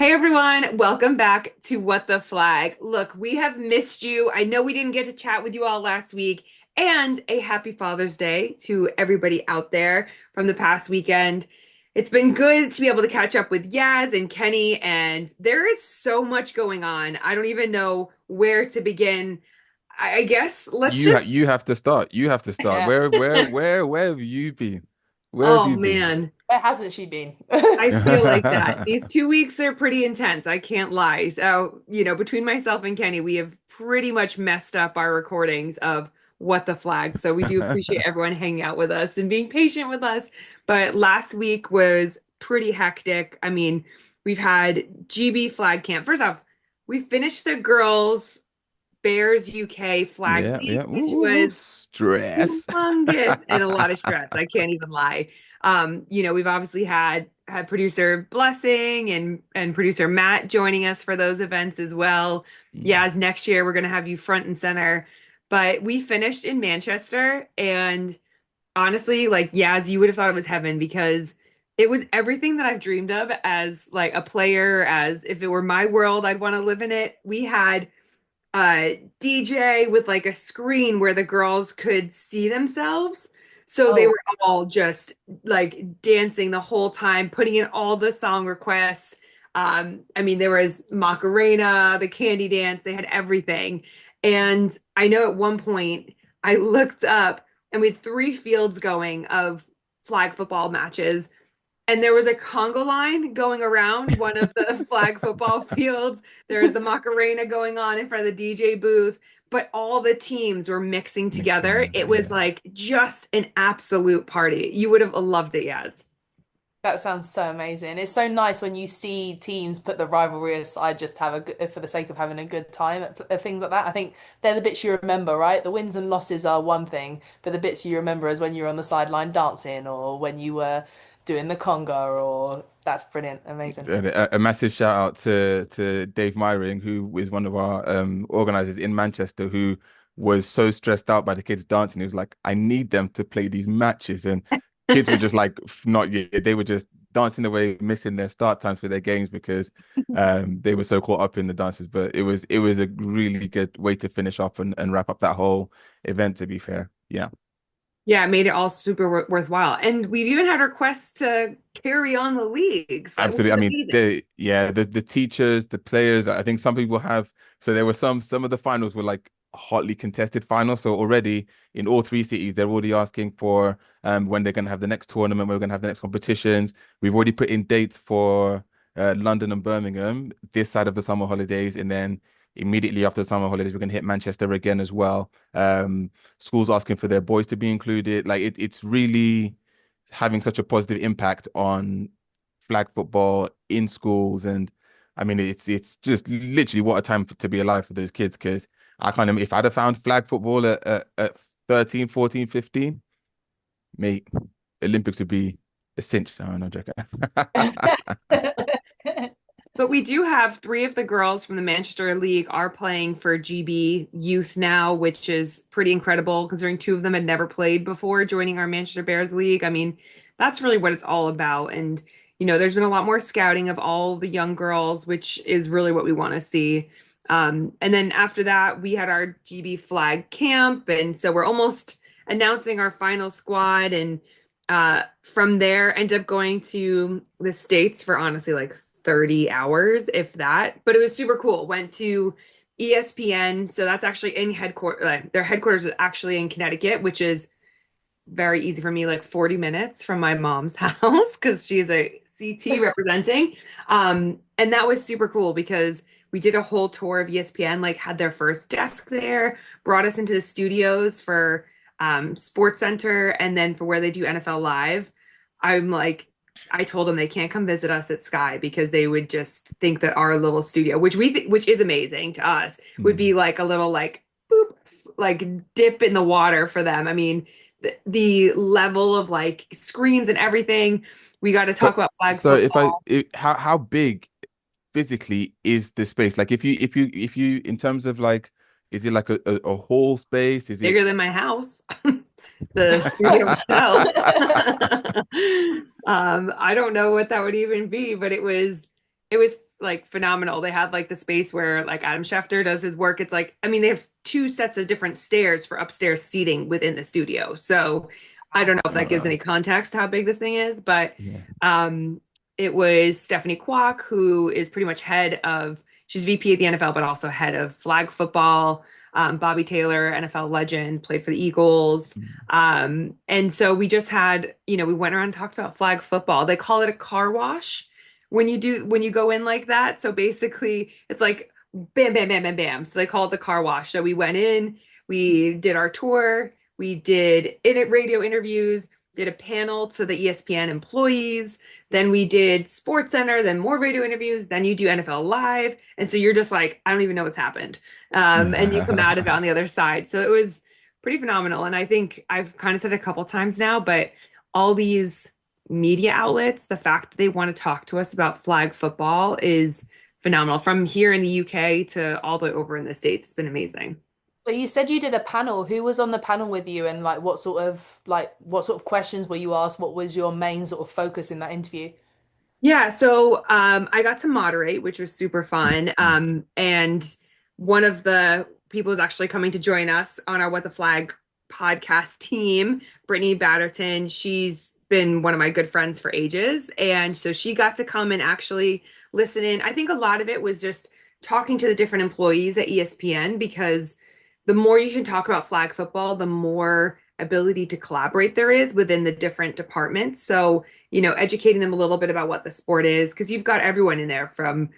Hey everyone, welcome back to What the Flag. Look, we have missed you. I know we didn't get to chat with you all last week, and a happy Father's Day to everybody out there from the past weekend. It's been good to be able to catch up with Yaz and Kenny, and there is so much going on. I don't even know where to begin. I guess let's You just, you have to start. You have to start. Yeah. Where have you been? Where have oh you been? man. Where hasn't she been? I feel like that. These 2 weeks are pretty intense. I can't lie. So, between myself and Kenny, we have pretty much messed up our recordings of What the Flag. So we do appreciate everyone hanging out with us and being patient with us. But last week was pretty hectic. I mean, we've had GB flag camp. First off, we finished the girls' Bears UK flag Yeah, league, yeah. which Ooh, was stress. humongous and a lot of stress. I can't even lie. We've obviously had producer Blessing and producer Matt joining us for those events as well. Yeah, as next year we're gonna have you front and center. But we finished in Manchester, and honestly, like Yaz, you would have thought it was heaven because it was everything that I've dreamed of as like a player, as if it were my world, I'd want to live in it. We had DJ with like a screen where the girls could see themselves. So they Oh, were all just like dancing the whole time, putting in all the song requests. I mean, there was Macarena, the candy dance, they had everything. And I know at one point I looked up and we had three fields going of flag football matches, and there was a conga line going around one of the flag football fields. There was the Macarena going on in front of the DJ booth, but all the teams were mixing Mixed together. together, It was yeah. like just an absolute party. You would have loved it, yes. that sounds so amazing. It's so nice when you see teams put the rivalry aside, just have a good, for the sake of having a good time at things like that. I think they're the bits you remember, right? The wins and losses are one thing, but the bits you remember is when you were on the sideline dancing or when you were doing the conga or that's brilliant, amazing. And a massive shout out to Dave Myring, who is one of our organizers in Manchester, who was so stressed out by the kids dancing. He was like, I need them to play these matches. And kids were just like, not yet. They were just dancing away, missing their start times for their games because they were so caught up in the dances. But it was a really good way to finish off and wrap up that whole event, to be fair. Yeah. Yeah, it made it all super worthwhile. And we've even had requests to carry on the leagues, which Absolutely. is I mean, amazing. the teachers, the players, I think some people have, so there were some of the finals were like hotly contested finals. So already in all three cities, they're already asking for when they're gonna have the next tournament, when we're gonna have the next competitions. We've already put in dates for London and Birmingham this side of the summer holidays, and then immediately after the summer holidays, we're gonna hit Manchester again as well. Schools asking for their boys to be included. Like it's really having such a positive impact on flag football in schools. And I mean it's just literally what a time to be alive for those kids, because I kind of, if I'd have found flag football at 13, 14, 15, mate, Olympics would be a cinch. No, no joke. But we do have three of the girls from the Manchester League are playing for GB Youth now, which is pretty incredible considering two of them had never played before joining our Manchester Bears League. I mean, that's really what it's all about. And, there's been a lot more scouting of all the young girls, which is really what we want to see. And then after that, we had our GB flag camp. And so we're almost announcing our final squad. And from there, ended up going to the States for honestly like 30 hours, if that. But it was super cool. Went to ESPN. So that's actually in headquarters. Their headquarters is actually in Connecticut, which is very easy for me, like 40 minutes from my mom's house because she's a CT representing. And that was super cool because we did a whole tour of ESPN, like had their first desk there, brought us into the studios for Sports Center, and then for where they do NFL Live. I'm like, I told them they can't come visit us at Sky because they would just think that our little studio, which is amazing to us, would Hmm. be like a little like boop, like dip in the water for them. I mean, the level of like screens and everything. We got to talk So about flag so if I football. how big physically is the space? Like if you in terms of like, is it like a hall space? Is it Bigger than my house, the studio itself. I don't know what that would even be, but it was. It was like phenomenal. They had like the space where like Adam Schefter does his work. It's like, I mean, they have two sets of different stairs for upstairs seating within the studio. So I don't know if that gives Uh, any context how big this thing is, but yeah. um it was Stephanie Kwok, who is pretty much head of, she's VP of the NFL, but also head of flag football. Bobby Taylor, NFL legend, played for the Eagles. And so we just had, we went around and talked about flag football. They call it a car wash when you go in like that. So basically it's like bam, bam, bam, bam, bam. So they call it the car wash. So we went in, we did our tour, we did radio interviews, did a panel to the ESPN employees, then we did Sports Center, then more radio interviews, then you do NFL Live. And so you're just like, I don't even know what's happened. And you come out of it on the other side. So it was pretty phenomenal. And I think I've kind of said it a couple times now, but all these media outlets, the fact that they want to talk to us about flag football is phenomenal. From here in the UK to all the way over in the States, it's been amazing. So you said you did a panel. Who was on the panel with you, and like what sort of questions were you asked? What was your main sort of focus in that interview? Yeah, so I got to moderate, which was super fun. And one of the people is actually coming to join us on our What the Flag podcast team, Brittany Batterton. She's been one of my good friends for ages. And so she got to come and actually listen in. I think a lot of it was just talking to the different employees at ESPN, because the more you can talk about flag football, the more ability to collaborate there is within the different departments. So, educating them a little bit about what the sport is, because you've got everyone in there from,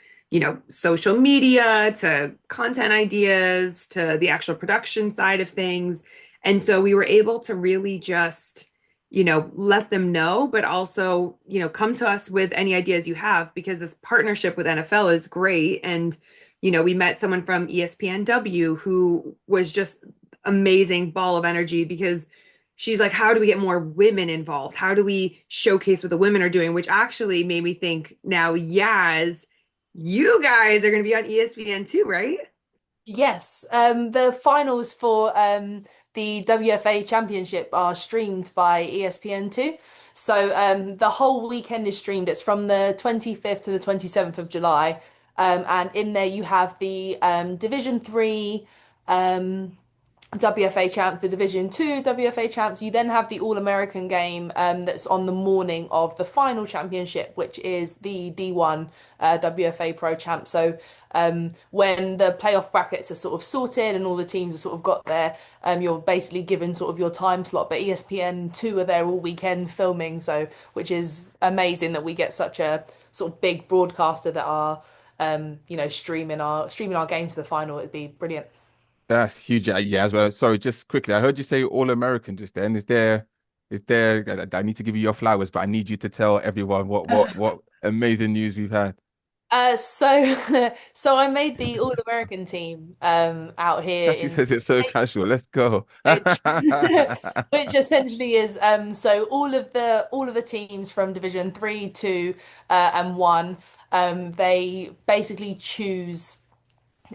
social media to content ideas to the actual production side of things. And so we were able to really just, let them know, but also, come to us with any ideas you have, because this partnership with NFL is great. And, we met someone from ESPNW who was just amazing ball of energy, because she's like, how do we get more women involved? How do we showcase what the women are doing? Which actually made me think now, Yaz, you guys are going to be on ESPN too, right? Yes, the finals for the WFA Championship are streamed by ESPN2. So the whole weekend is streamed. It's from the 25th to the 27th of July. And in there you have the Division 3 um, WFA champ, the Division 2 WFA champs. You then have the All-American game that's on the morning of the final championship, which is the D1 WFA Pro Champ. So when the playoff brackets are sort of sorted and all the teams have sort of got there, you're basically given sort of your time slot. But ESPN2 are there all weekend filming, so which is amazing that we get such a sort of big broadcaster that are streaming our game to the final. It'd be brilliant. That's huge. Yeah, as well. Sorry, just quickly. I heard you say all American just then. Is there, I need to give you your flowers, but I need you to tell everyone what amazing news we've had. So so I made the All-American team out here She in says it's so casual. Let's go. which which essentially is so all of the teams from Division 3, 2 and 1 they basically choose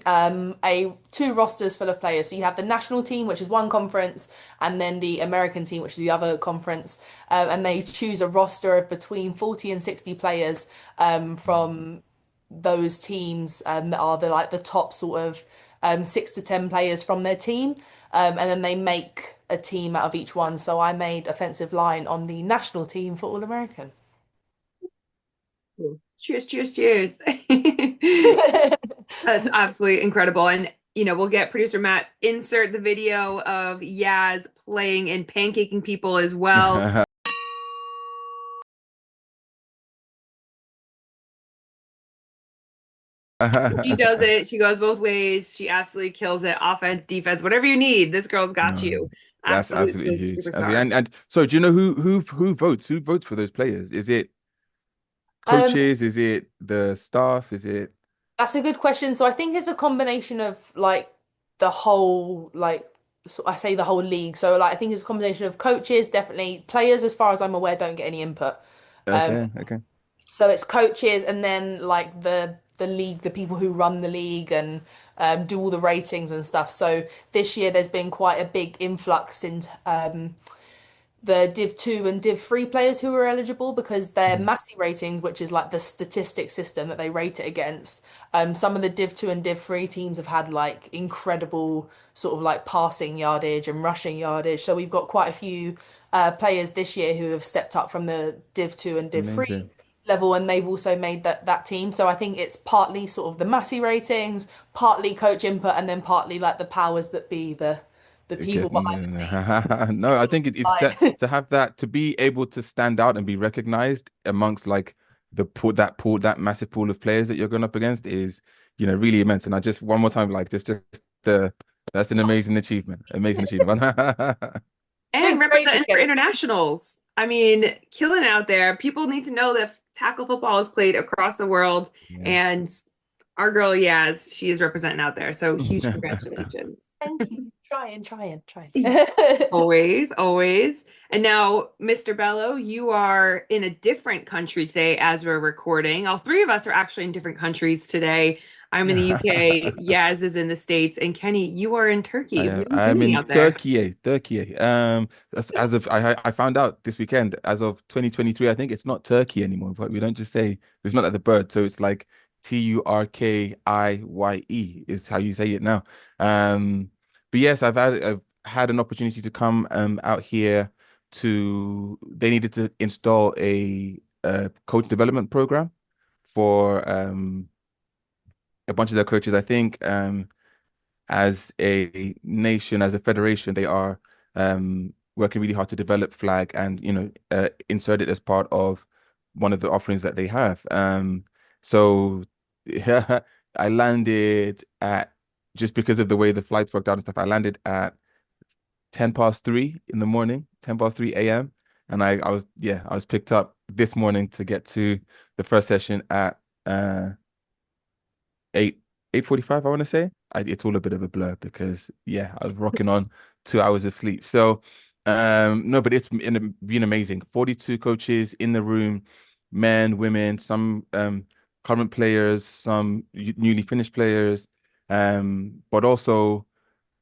a two rosters full of players. So you have the national team, which is one conference, and then the American team, which is the other conference. And they choose a roster of between 40 and 60 players from those teams that are the top sort of 6 to 10 players from their team. And then they make a team out of each one. So I made offensive line on the national team for All American. Cheers, cheers, cheers. That's absolutely incredible. And, we'll get producer Matt insert the video of Yaz playing and pancaking people as well. She does it. She goes both ways. She absolutely kills it. Offense, defense, whatever you need. This girl's got No, you. that's absolutely Absolutely huge. superstar. And so do you know who votes? Who votes for those players? Is it Um, coaches? Is it the staff? Is it That's a good question. So I think it's a combination of like the whole so I say the whole league. So like I think it's a combination of coaches, definitely players, as far as I'm aware, don't get any input. Um, okay? Okay. so it's coaches and then like the league, the people who run the league and do all the ratings and stuff. So this year there's been quite a big influx in the Div 2 and Div 3 players who were eligible because their Massey ratings, which is like the statistic system that they rate it against, some of the Div 2 and Div 3 teams have had like incredible sort of like passing yardage and rushing yardage. So we've got quite a few players this year who have stepped up from the Div 2 and Div 3 Amazing. level, and they've also made that team. So I think it's partly sort of the Massey ratings, partly coach input, and then partly like the powers that be, the people behind the scenes. No, I think it's that Like to have that to be able to stand out and be recognized amongst like the pool that massive pool of players that you're going up against is really immense. And I just one more time like just the that's an amazing achievement. Amazing achievement. And big praise for representing for getting internationals. I mean, killing it out there. People need to know that tackle football is played across the world. Yeah. And our girl Yaz, she is representing out there. So huge congratulations. thank you. Trying. Always, always. And now, Mr. Bello, you are in a different country today as we're recording. All three of us are actually in different countries today. I'm in the UK, Yaz is in the States, and Kenny, you are in Turkey. What are you I'm doing in out there? Turkey. As of I found out this weekend, as of 2023, I think it's not Turkey anymore. But we don't just say it's not like the bird, so it's like Turkiye is how you say it now. But yes, I've had an opportunity to come out here to. They needed to install a coach development program for a bunch of their coaches. I think as a nation, as a federation, they are working really hard to develop Flag and insert it as part of one of the offerings that they have. So yeah, I landed at just because of the way the flights worked out and stuff. I landed at 10 past 3 in the morning, 10 past 3 a.m. And I was picked up this morning to get to the first session at 8 8:45, I want to say. It's all a bit of a blur because I was rocking on 2 hours of sleep. So no, but been amazing. 42 coaches in the room, men, women, some current players, some newly finished players. But also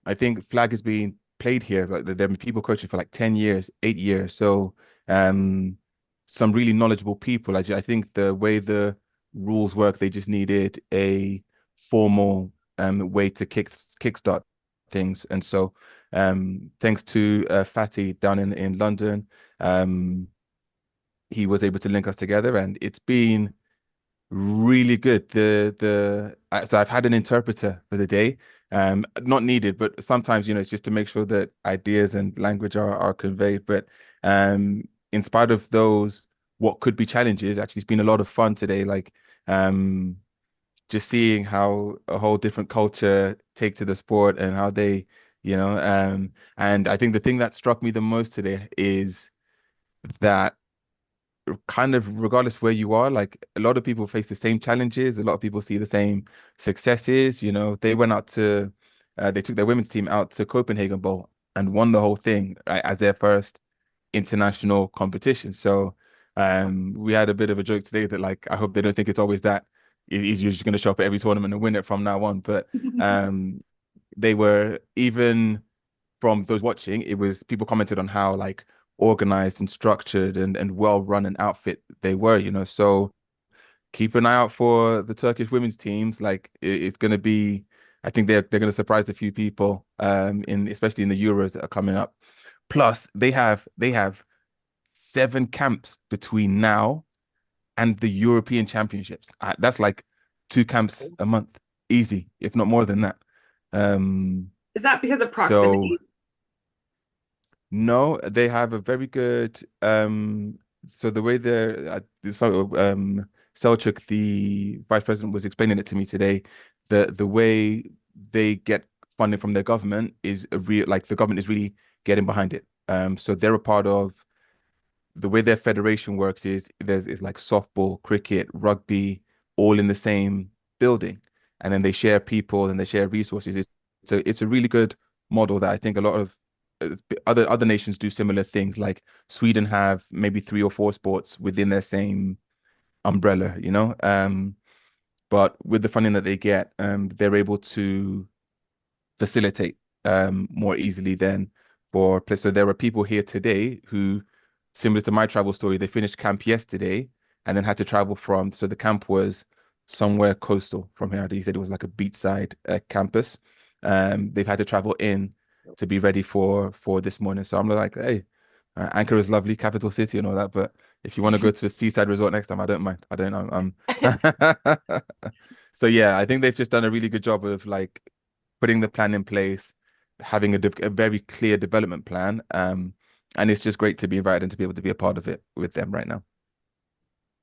I think flag has been played here. Like there have been people coaching for like 10 years, 8 years. So um, some really knowledgeable people. I think the way the rules work, they just needed a formal way to kickstart things. And so thanks to Fatty down in London, um, he was able to link us together, and it's been really good. So I've had an interpreter for the day. Not needed, but sometimes, it's just to make sure that ideas and language are conveyed. But in spite of those, what could be challenges, actually, it's been a lot of fun today. Like just seeing how a whole different culture take to the sport and how they, and I think the thing that struck me the most today is that kind of regardless where you are, like a lot of people face the same challenges, a lot of people see the same successes. They went out to they took their women's team out to Copenhagen Bowl and won the whole thing, right, as their first international competition. So we had a bit of a joke today that like I hope they don't think it's always that you're just going to show up at every tournament and win it from now on. But they were even from those watching, it was people commented on how like organized and structured and well run an outfit they were. So keep an eye out for the Turkish women's teams. Like it's going to be, I think they're going to surprise a few people, in especially in the Euros that are coming up. Plus, they have 7 camps between now and the European Championships. That's like 2 camps a month, easy, if not more than that. Um, Is that because of so proximity? no, they have a very good so the way Selçuk, the vice president, was explaining it to me today, the way they get funding from their government is a real like the government is really getting behind it. So they're a part of the way their federation works is like softball, cricket, rugby, all in the same building, and then they share people and they share resources. It's a really good model that I think a lot of other nations do similar things. Like Sweden have maybe 3 or 4 sports within their same umbrella. But with the funding that they get, they're able to facilitate more easily than so there are people here today who, similar to my travel story, they finished camp yesterday and then had to travel from, so the camp was somewhere coastal from here. He said it was like a beachside campus. They've had to travel in to be ready for this morning. So I'm like, hey, Ankara is lovely, capital city and all that, but if you want to go to a seaside resort next time, I don't mind. I don't know. So yeah, I think they've just done a really good job of like putting the plan in place, having a very clear development plan. And it's just great to be invited and to be able to be a part of it with them right now.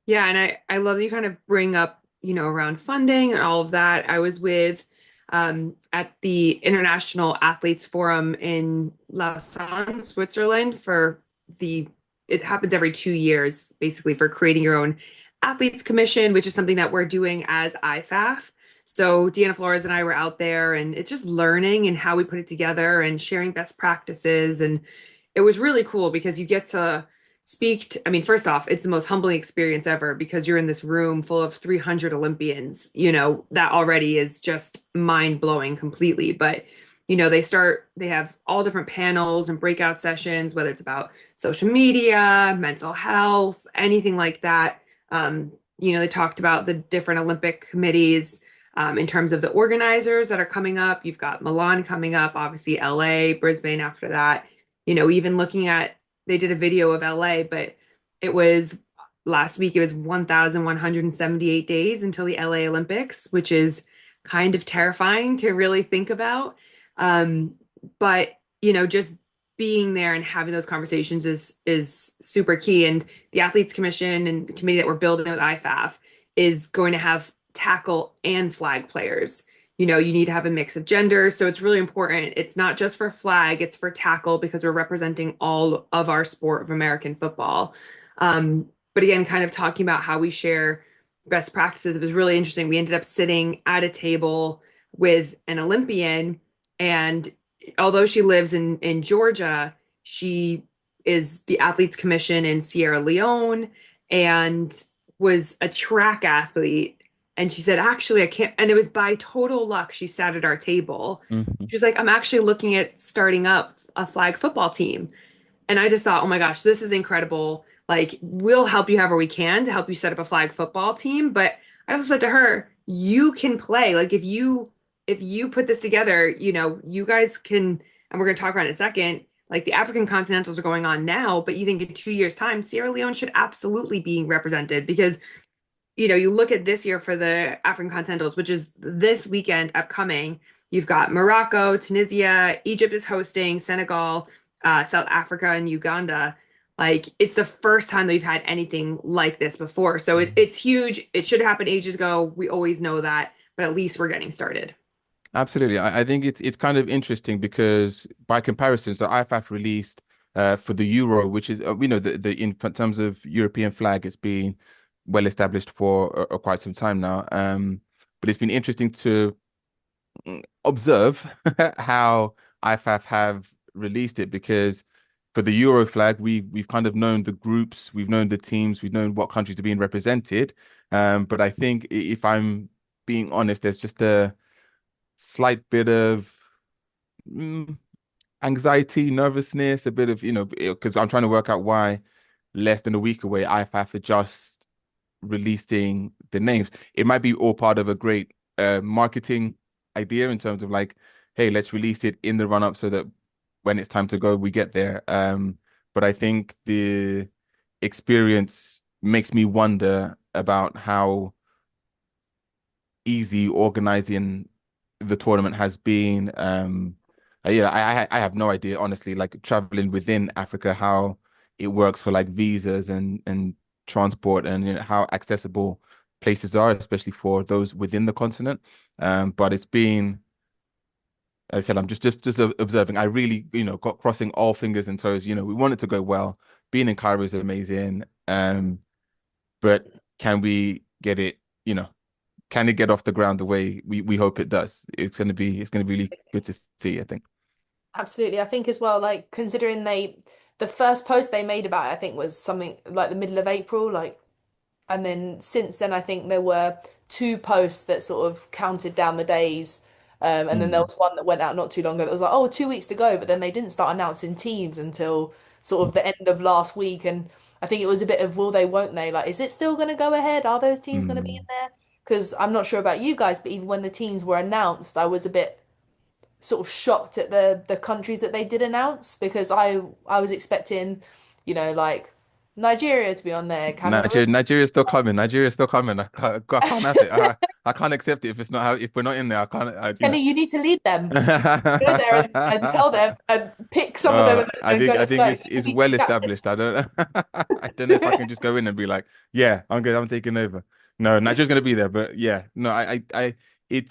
Yeah, and I love that you kind of bring up, around funding and all of that. I was with at the International Athletes Forum in Lausanne, Switzerland for the it happens every 2 years, basically, for creating your own athletes commission, which is something that we're doing as IFAF. So Deanna Flores and I were out there, and it's just learning and how we put it together and sharing best practices. And it was really cool because you get to I mean, first off, it's the most humbling experience ever because you're in this room full of 300 Olympians. That already is just mind blowing completely. But, they have all different panels and breakout sessions, whether it's about social media, mental health, anything like that. They talked about the different Olympic committees. In terms of the organizers that are coming up, you've got Milan coming up, obviously LA, Brisbane after that. Even looking at they did a video of LA, but it was last week, it was 1,178 days until the LA Olympics, which is kind of terrifying to really think about. Um, but just being there and having those conversations is super key. And the Athletes Commission and the committee that we're building with IFAF is going to have tackle and flag players. You need to have a mix of genders. So it's really important. It's not just for flag, it's for tackle because we're representing all of our sport of American football. But again, kind of talking about how we share best practices, it was really interesting. We ended up sitting at a table with an Olympian, and although she lives in Georgia, she is the Athletes Commission in Sierra Leone and was a track athlete. And she said, actually, I can't. And it was by total luck she sat at our table. Mhm. She was like, I'm actually looking at starting up a flag football team. And I just thought, oh my gosh, this is incredible. Like, we'll help you however we can to help you set up a flag football team. But I also said to her, you can play. Like, if you put this together, you guys can, and we're going to talk about it in a second. Like the African Continentals are going on now, but you think in 2 years' time, Sierra Leone should absolutely be represented because you look at this year for the African Continentals, which is this weekend upcoming. You've got Morocco, Tunisia, Egypt is hosting, Senegal, South Africa, and Uganda. Like it's the first time that we've had anything like this before. So it's huge. It should happen ages ago. We always know that, but at least we're getting started. Absolutely. I think it's kind of interesting because by comparison, so IFAF released for the Euro, which is we know the in terms of European flag, it's been well established for quite some time now. But it's been interesting to observe how IFAF have released it because for the Euro flag, we've kind of known the groups, we've known the teams, we've known what countries are being represented. But I think if I'm being honest, there's just a slight bit of mm, anxiety, nervousness, a bit of, because I'm trying to work out why less than a week away, IFAF are just releasing the names. It might be all part of a great marketing idea in terms of like, hey, let's release it in the run up so that when it's time to go, we get there. But I think the experience makes me wonder about how easy organizing the tournament has been. Yeah, I have no idea, honestly, like traveling within Africa, how it works for like visas and transport and how accessible places are, especially for those within the continent. But it's been, as I said, I'm just observing. I really, got crossing all fingers and toes. We want it to go well. Being in Cairo is amazing. But can we get it, can it get off the ground the way we hope it does? It's gonna be really good to see, I think. Absolutely. I think as well, like considering the first post they made about it, I think was something like the middle of April, like, and then since then, I think there were two posts that sort of counted down the days And then there Mm, was one that went out not too long ago that was like, oh, 2 weeks to go, but then they didn't start announcing teams until sort of the end of last week. And I think it was a bit of will they, won't they? Like, is it still going to go ahead? Are those teams going to be in mm. there? Because I'm not sure about you guys, but even when the teams were announced, I was a bit sort of shocked at the countries that they did announce because I was expecting, like Nigeria to be on there, Cameroon. Nigeria's still coming. Nigeria's still coming. I can't have it. I can't accept it if it's not how if we're not in there. I can't. Kenny, you need to lead them. Go there and tell them and pick some of them and go, I let's think go. it's Be well team captain. established. I don't I don't know if I can just go in and be like, yeah, I'm good. I'm taking over. No, Nigeria's gonna be there, but yeah, no, it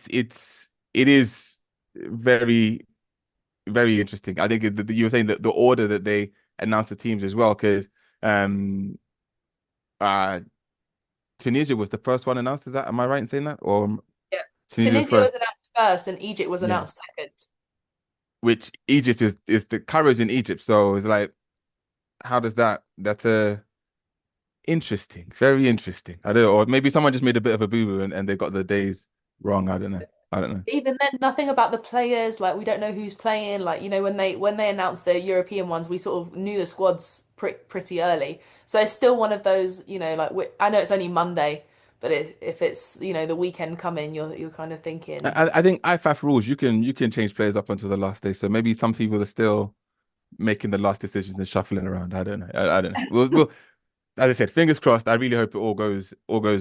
is very very interesting. I think you were saying that the order that they announced the teams as well, because um uh Tunisia was the first one announced. Is that am I right in saying that? Or Yeah. Tunisia was Tunisia was first? announced first and Egypt was Yeah. announced second. Which Egypt is the Cairo's in Egypt, so it's like, how does that's a interesting, very interesting. I don't know, or maybe someone just made a bit of a boo-boo and they got the days wrong. I don't know. I don't know. Even then, nothing about the players. Like we don't know who's playing. Like when they announced the European ones, we sort of knew the squads pretty early. So it's still one of those. Like I know it's only Monday, but if it's the weekend coming, you're kind of thinking. I think IFAF rules you can change players up until the last day. So maybe some people are still making the last decisions and shuffling around. I don't know. I don't know. We'll as I said, fingers crossed. I really hope it all goes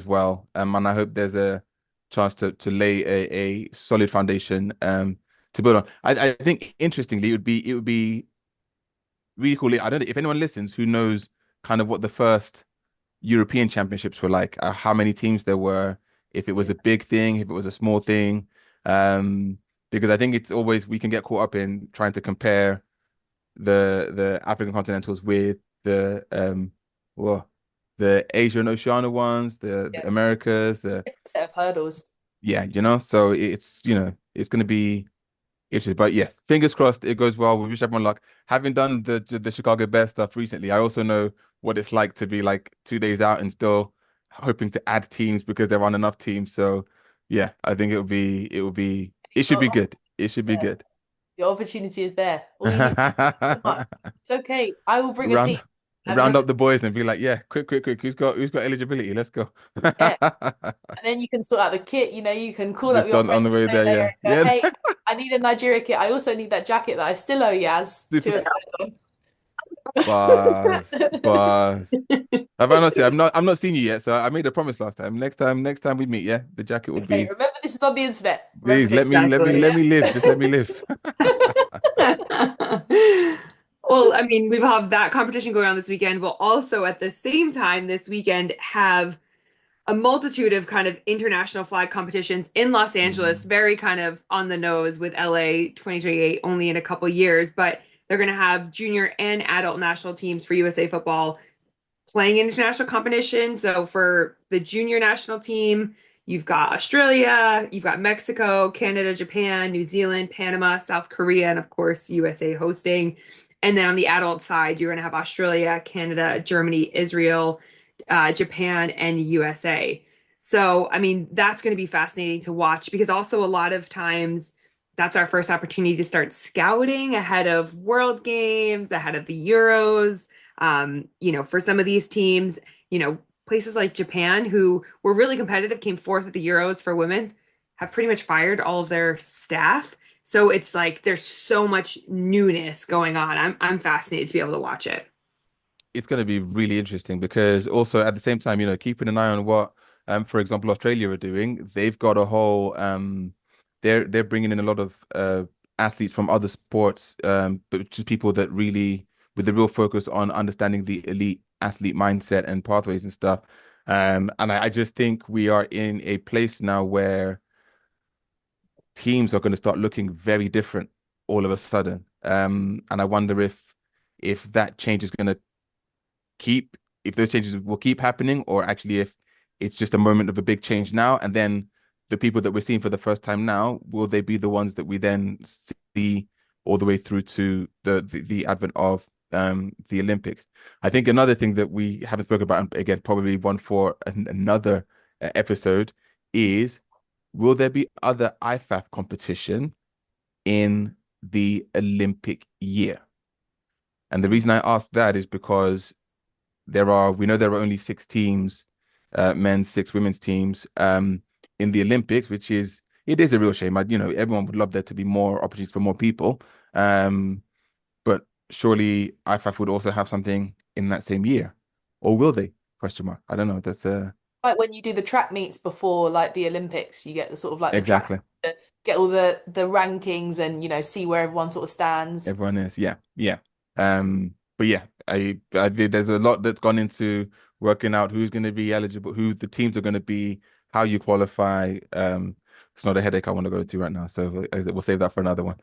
well. And I hope there's a chance to lay a solid foundation to build on. I think interestingly it would be really cool. I don't know if anyone listens who knows kind of what the first European Championships were like, how many teams there were, if it was Yeah. a big thing, if it was a small thing. Um, because I think it's always we can get caught up in trying to compare the African continentals with well the Asia and Oceania ones, the Yeah. Americas, the Different set of hurdles. yeah, so it's it's gonna be interesting. But yes, fingers crossed it goes well. We wish everyone luck. Having done the Chicago Bears stuff recently, I also know what it's like to be like 2 days out and still hoping to add teams because there aren't enough teams. So yeah, I think it should be Your, good. It should be yeah, good. your opportunity is there. All you need to do is much. It's okay. I will bring a team. round round up the boys and be like, yeah, quick, who's got eligibility? Let's go. Yeah. And then you can sort out the kit. You can call up Just your on friend the way there, later yeah, and go, yeah. hey, I need a Nigeria kit. I also need that jacket that I still owe Yaz Super 2 episodes on. bars. Have I not seen? I'm not seeing you yet, so I made a promise last time. Next time we meet, yeah, the jacket would Okay, be. remember this is on the internet. Remember Please this. Exactly. let me live. Just let me live. Well, I mean, we've had that competition going on this weekend. We'll also at the same time this weekend have a multitude of kind of international flag competitions in Los Angeles, Mm. very kind of on the nose with LA 2028 only in a couple years, but they're going to have junior and adult national teams for USA football playing international competition. So for the junior national team, you've got Australia, you've got Mexico, Canada, Japan, New Zealand, Panama, South Korea, and of course, USA hosting. And then on the adult side, you're going to have Australia, Canada, Germany, Israel, Japan, and USA. So, I mean, that's going to be fascinating to watch because also a lot of times that's our first opportunity to start scouting ahead of World Games, ahead of the Euros. For some of these teams, places like Japan, who were really competitive, came fourth at the Euros for women's, have pretty much fired all of their staff. So it's like there's so much newness going on. I'm fascinated to be able to watch it. It's going to be really interesting because also at the same time, keeping an eye on what, for example, Australia are doing. They've got a whole, they're bringing in a lot of athletes from other sports, but just people that really, with the real focus on understanding the elite athlete mindset and pathways and stuff. And I just think we are in a place now where teams are going to start looking very different all of a sudden. And I wonder if that change is going to keep if those changes will keep happening or actually if it's just a moment of a big change now and then the people that we're seeing for the first time now will they be the ones that we then see all the way through to the advent of the Olympics. I think another thing that we haven't spoken about and again probably one for another episode is will there be other IFAF competition in the Olympic year? And the reason I ask that is because we know there are only six teams, men's, six women's teams, in the Olympics, it is a real shame. Everyone would love there to be more opportunities for more people. But surely IFAF would also have something in that same year, or will they? Question mark. I don't know. That's Like when you do the track meets before like the Olympics, you get the sort of like the track exactly. get all the rankings and see where everyone sort of stands. Everyone is. Yeah, yeah. But yeah, there's a lot that's gone into working out who's going to be eligible, who the teams are going to be, how you qualify. It's not a headache I want to go to right now, so we'll save that for another one.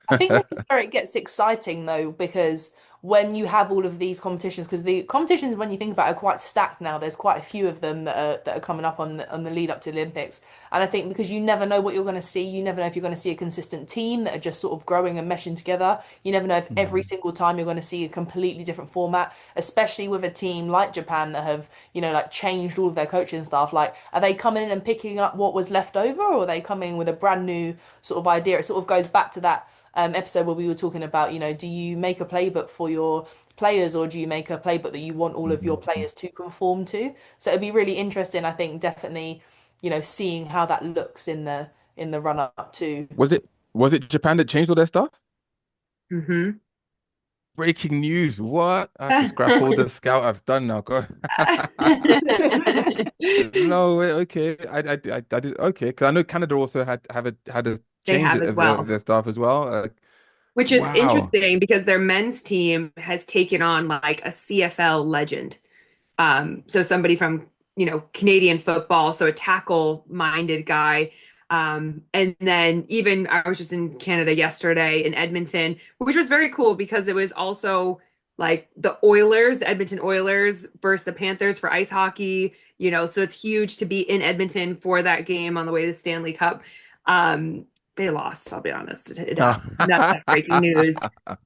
I think this is where it gets exciting though, because when you have all of these competitions, because the competitions, when you think about it, are quite stacked now. There's quite a few of them that are coming up on the lead up to the Olympics. And I think because you never know what you're going to see, you never know if you're going to see a consistent team that are just sort of growing and meshing together. You never know if every Mhm. single time you're going to see a completely different format, especially with a team like Japan that have, like changed all of their coaching staff. Like, are they coming in and picking up what was left over, or are they coming with a brand new sort of idea? It sort of goes back to that episode where we were talking about, do you make a playbook for your players or do you make a playbook that you want all of your Mhm. players to conform to? So it'd be really interesting, I think, definitely, seeing how that looks in the run up to. Was it Japan that changed all their stuff? Hmm. Breaking news. What? I have to scrap all the scout I've done now. God. No way. Okay. I did okay because I know Canada also had a They change have as of their well. staff as well. Which is Wow. interesting because their men's team has taken on like a CFL legend. So somebody from, Canadian football, so a tackle-minded guy. And then even I was just in Canada yesterday in Edmonton, which was very cool because it was also like the Oilers, Edmonton Oilers versus the Panthers for ice hockey, so it's huge to be in Edmonton for that game on the way to the Stanley Cup. They lost, I'll be honest. That's like breaking news.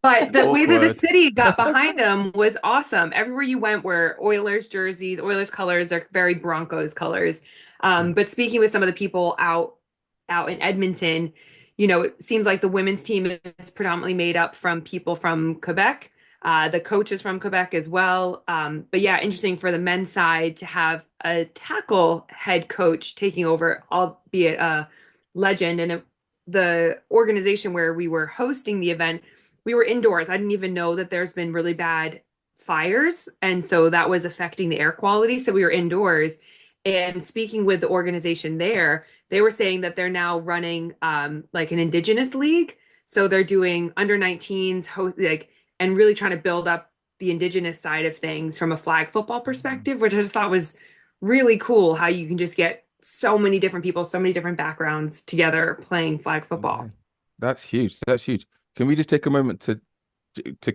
But the way that the Awkward. city got behind them was awesome. Everywhere you went were Oilers jerseys, Oilers colors. They're very Broncos colors. But speaking with some of the people out in Edmonton, it seems like the women's team is predominantly made up from people from Quebec. The coach is from Quebec as well. But yeah, interesting for the men's side to have a tackle head coach taking over, albeit a legend. And the organization where we were hosting the event, we were indoors. I didn't even know that there's been really bad fires. And so that was affecting the air quality. So we were indoors. And speaking with the organization there, they were saying that they're now running like an indigenous league. So they're doing under 19s, like, and really trying to build up the indigenous side of things from a flag football perspective, which I just thought was really cool how you can just get so many different people, so many different backgrounds together playing flag Yeah. football. That's huge. That's huge. Can we just take a moment to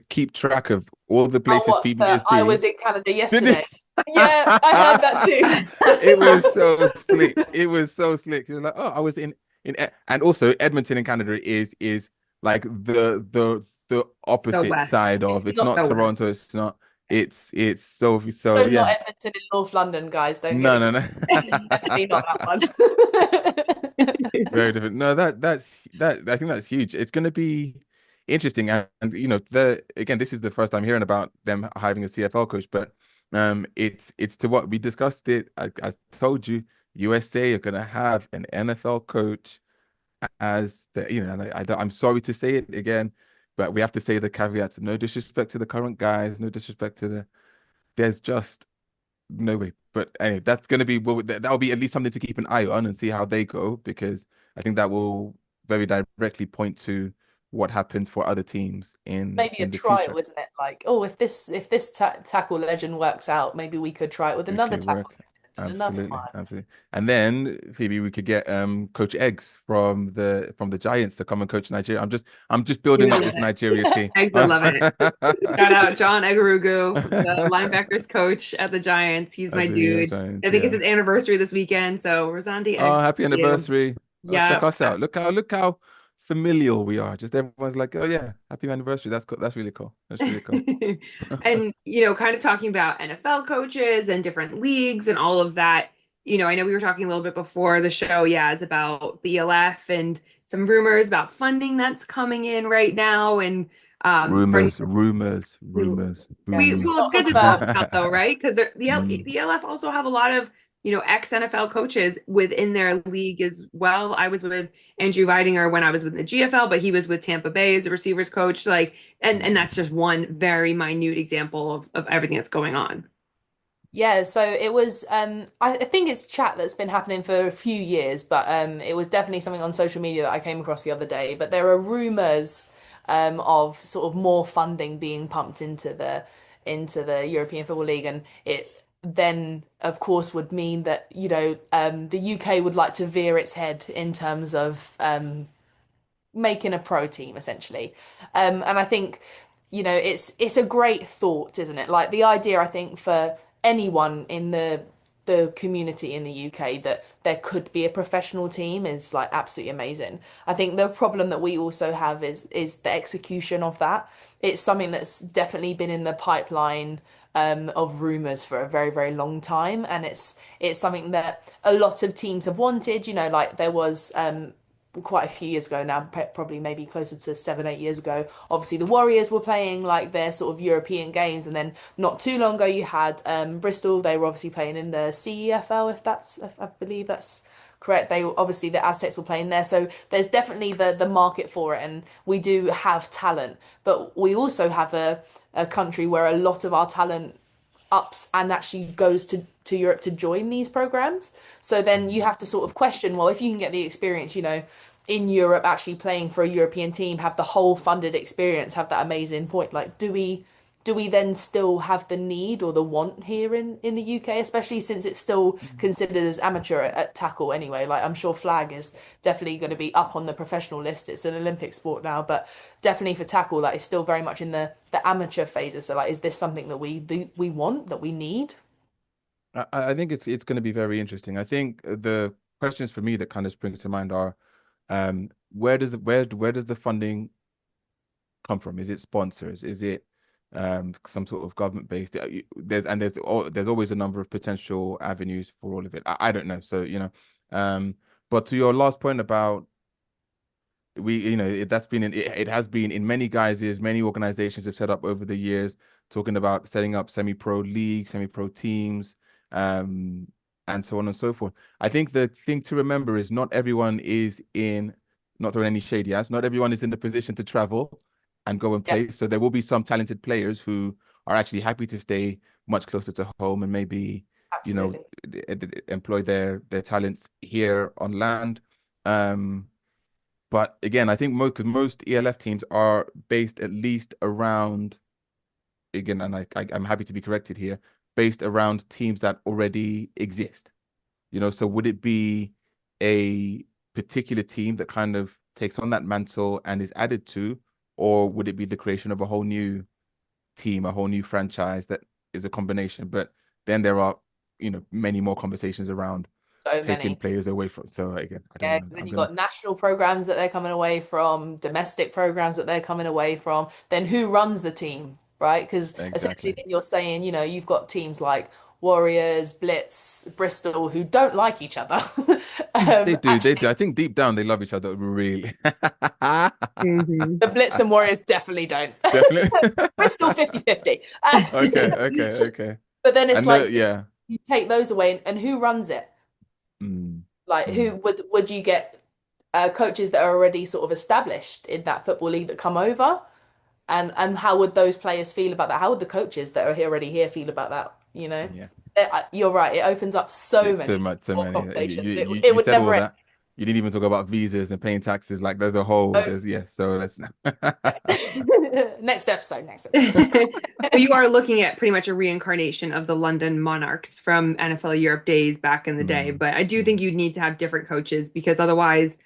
keep track of all the Oh, places what? Phoebe has I been? was in Canada Did yesterday. it? Yeah, I heard that too. It was so slick. It was so slick. You're like, oh, I was and also Edmonton in Canada is like the So opposite West. side of. It's Not not So West. Toronto. It's not. It's so so not yeah. Edmonton in North London, guys. Don't get No, it no, confused. Definitely not no. that one. Very different. No, that I think that's huge. It's going to be interesting, and the again, this is the first time hearing about them having a CFL coach, but it's to what we discussed it. I told you, USA are going to have an NFL coach as and I'm sorry to say it again, but we have to say the caveats. No disrespect to the current guys, no disrespect to there's just no way. But anyway, that's going to be that'll be at least something to keep an eye on and see how they go because I think that will very directly point to what happens for other teams in Maybe a in the future. trial, isn't it? Like, oh, if this ta tackle legend works out, maybe we could try it with We another could tackle work legend and another absolutely, one. absolutely. And then Phoebe, we could get Coach Eggs from the Giants to come and coach Nigeria. I'm just You building up love this it. Nigeria team. I love it. Shout out John Egarugu, the linebackers coach at the Giants. He's my At the dude. Giants, I think it's yeah. his anniversary this weekend, so Rosandi Oh, eggs happy to you. anniversary. Oh, check Yeah. us out. Look how familial we are. Just everyone's like, oh yeah, happy anniversary. That's cool. That's really cool. That's really cool. And, kind of talking about NFL coaches and different leagues and all of that. I know we were talking a little bit before the show. Yeah, it's about the ELF and some rumors about funding that's coming in right now. And for Rumors, rumors, who rumors, Yeah, rumors. well, it's not good to talk confirmed. about though, right? Because Mm. the LF also have a lot of, ex NFL coaches within their league as well. I was with Andrew Weidinger when I was with the GFL, but he was with Tampa Bay as a receivers coach. Like, and that's just one very minute example of everything that's going on. Yeah, so it was I think it's chat that's been happening for a few years, but it was definitely something on social media that I came across the other day. But there are rumors of sort of more funding being pumped into the European Football League, and it then of course would mean that, the UK would like to veer its head in terms of making a pro team essentially. And I think, it's a great thought, isn't it? Like the idea, I think, for anyone in the community in the UK that there could be a professional team is like absolutely amazing. I think the problem that we also have is the execution of that. It's something that's definitely been in the pipeline of rumors for a very, very long time, and it's something that a lot of teams have wanted. Like there was quite a few years ago now, probably maybe closer to 7, 8 years ago. Obviously, the Warriors were playing like their sort of European games, and then not too long ago, you had Bristol. They were obviously playing in the CEFL, if I believe that's correct. They obviously the Aztecs were playing there, so there's definitely the market for it, and we do have talent, but we also have a country where a lot of our talent ups and actually goes to Europe to join these programs. So then you have to sort of question, well, if you can get the experience, in Europe, actually playing for a European team, have the whole funded experience, have that amazing point. Like, do we then still have the need or the want here in the UK, especially since it's still considered as amateur at tackle anyway? Like, I'm sure flag is definitely going to be up on the professional list. It's an Olympic sport now, but definitely for tackle, like, it's still very much in the amateur phases. So, like, is this something that we want, that we need? I think it's going to be very interesting. I think the questions for me that kind of spring to mind are, where does the funding come from? Is it sponsors? Is it some sort of government based? There's always a number of potential avenues for all of it. I don't know. So but to your last point about it has been in many guises. Many organizations have set up over the years, talking about setting up semi-pro leagues, semi-pro teams, um, and so on and so forth. I think the thing to remember is not everyone is in, not throwing any shade, yes, not everyone is in the position to travel and go and Yeah, play. So there will be some talented players who are actually happy to stay much closer to home and maybe, you know, absolutely. employ their talents here on land. Um, but again, I think most ELF teams are based at least around, again, and I'm happy to be corrected here, based around teams that already exist. So would it be a particular team that kind of takes on that mantle and is added to, or would it be the creation of a whole new team, a whole new franchise that is a combination? But then there are, many more conversations around So taking many. players away from. So again, I don't Yeah, know. because then I'm you've gonna got national programs that they're coming away from, domestic programs that they're coming away from. Then who runs the team, right? Because essentially, exactly. then you're saying, you've got teams like Warriors, Blitz, Bristol, who don't like each other. They do, they do. Actually, I think deep down they love each other really. Hmm. the Blitz and Warriors definitely don't. Definitely. Bristol 50-50. Okay, okay, okay. But then it's And the like yeah. you take those away, and who runs it? Mm, Like, mm, who would you get coaches that are already sort of established in that football league that come over? And how would those players feel about that? How would the coaches that are already here feel about that? yeah. You're right. It opens up so It's so many much, so more many. conversations. It, You it would said never all end. that. You didn't even talk about visas and paying taxes. Like there's a whole, Oh, there's yeah. So let's next episode, next episode. But you are looking at pretty much a reincarnation of the London Monarchs from NFL Europe days back in the day. Mm, But I do think mm, you'd need to have different coaches because otherwise,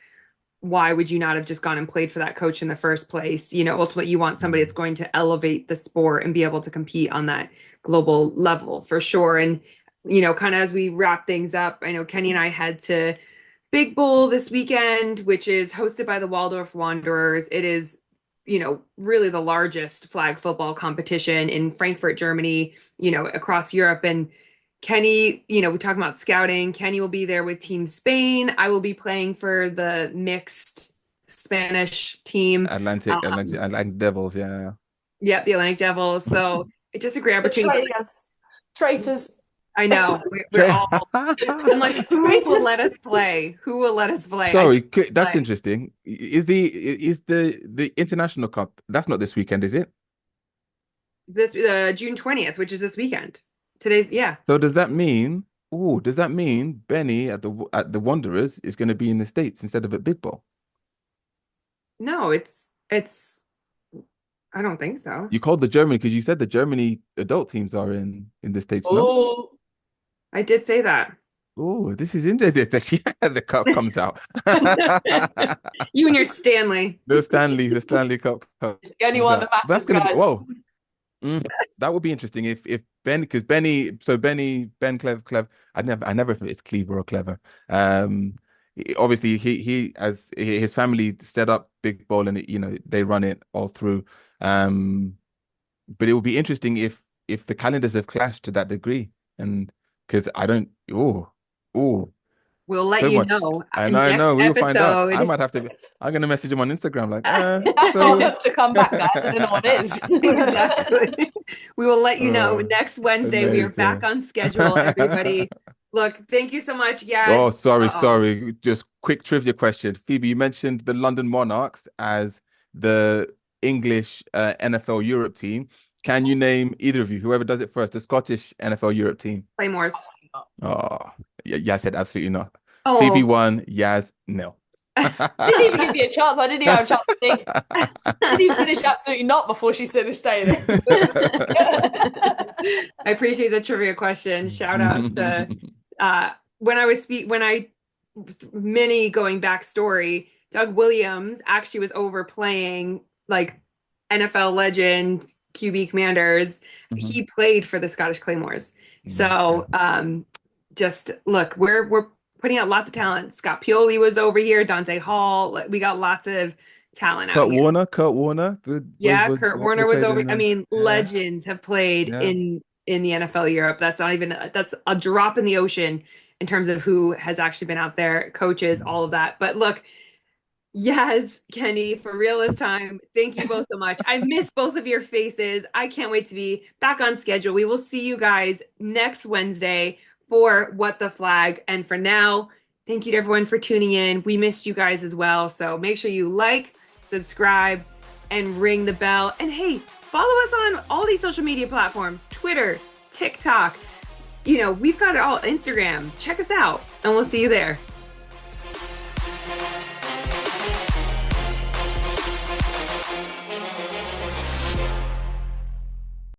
why would you not have just gone and played for that coach in the first place? Ultimately, you want somebody that's mm. going to elevate the sport and be able to compete on that global level for sure. And, kind of as we wrap things up, I know Kenny and I head to Big Bowl this weekend, which is hosted by the Waldorf Wanderers. It is, really the largest flag football competition in Frankfurt, Germany, across Europe. And Kenny, you know, we talk about scouting. Kenny will be there with Team Spain. I will be playing for the mixed Spanish team. Atlantic Devils, yeah. Yep, the Atlantic Devils. So it's just a great opportunity. Traitors. Traitors. I know. We're all. I'm like, who will let us play? Who will let us play? Sorry, that's interesting. Is the International Cup? That's not this weekend, is it? This June 20th, which is this weekend. Today's So does that mean? Oh, does that mean Benny at the Wanderers is going to be in the States instead of at Big Ball? No, it's. I don't think so. You called the Germany because you said the Germany adult teams are in the States, no? Oh, I did say that. Oh, this is interesting. Yeah, the cup comes out. You and your Stanley. The Stanley Cup It's the only one that matters, That's gonna guys. whoa. That would be interesting if Ben, because Ben Clever. I never if it's Cleaver or Clever. Obviously he as his family set up Big Ball and they run it all through. But it would be interesting if the calendars have clashed to that degree, and because I don't. We'll let so you much. know. I know. We'll find out. I might have to. I'm gonna message him on Instagram like. That's not up to come back, guys. I don't know what it is. Exactly. We will let you know next Wednesday. Amazing. We are back on schedule, everybody. Look, thank you so much, guys. Oh, sorry. Just quick trivia question. Phoebe, you mentioned the London Monarchs as the English NFL Europe team. Can you name either of you, whoever does it first, the Scottish NFL Europe team? Claymores. Oh, Yaz said absolutely not. Oh. Phoebe won, Yaz nil. Didn't even give me a chance. I didn't even have a chance to think. Didn't even finish absolutely not before she finished saying it. I appreciate the trivia question. Shout out to mini going back story. Doug Williams actually was over playing like NFL legend QB Commanders. He played for the Scottish Claymores. So just look, we're putting out lots of talent. Scott Pioli was over here, Dante Hall. We got lots of talent out here. Kurt Warner. Good. Yeah, Kurt Warner was over. I mean, legends have played in the NFL Europe. That's a drop in the ocean in terms of who has actually been out there, coaches, all of that. But look, yes, Kenny, for real this time. Thank you both so much. I miss both of your faces. I can't wait to be back on schedule. We will see you guys next Wednesday for What the Flag. And for now, thank you to everyone for tuning in. We missed you guys as well. So make sure you like, subscribe, and ring the bell. And hey, follow us on all these social media platforms, Twitter, TikTok. We've got it all, Instagram. Check us out, and we'll see you there.